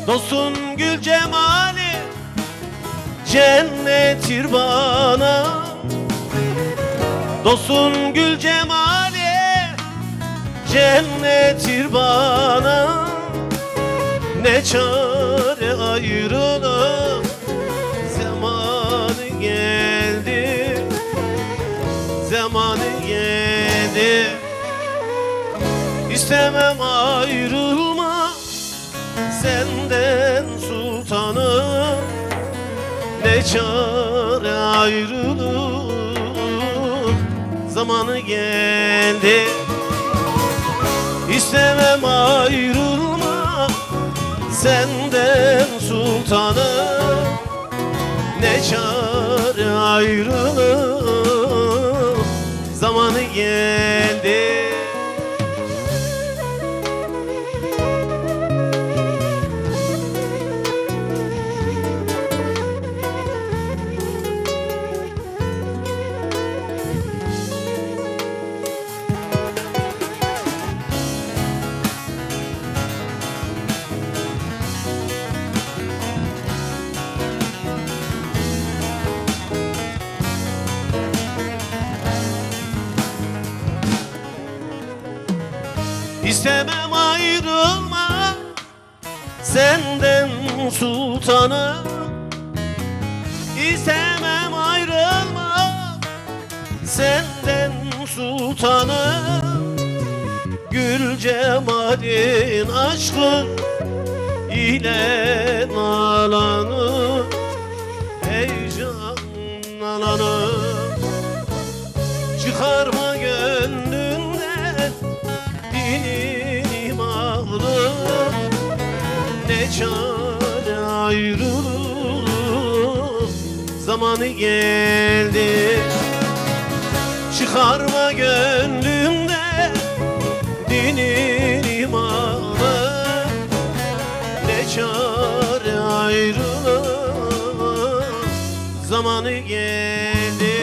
Dostun gül cemali cennettir bana. Dostun gül cemali cennettir bana. Ne çare ayrılık zamanı geldi, zamanı geldi. İstemem ayrılma senden sultanım. Ne çare ayrılık zamanı geldi. İstemem ayrılma senden sultanım. Ne çare ayrılık zamanı geldi. İstemem ayrılma senden sultanım. İstemem ayrılma senden sultanım. Gül cemalin aşkın ile nalanı, heyecanlananı. Çıkarma gönlünden imanı. Ne çare ayrılık zamanı geldi. Çıkarma gönlümde dinin imanı. Ne çare ayrılık zamanı geldi.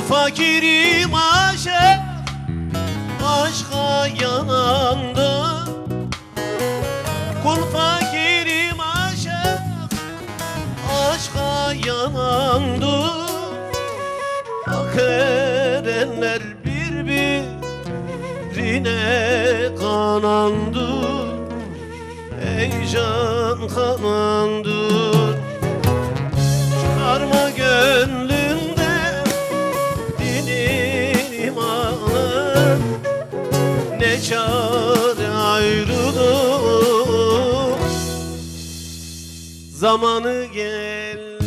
Fakirim aşık, aşka yanandı. Kul fakirim aşık, aşka yanandı. Hak erenler birbirine kanandı. Ey can kanandı. Çıkarma gönlümde imanı. Ne çare ayrılık zamanı geldi.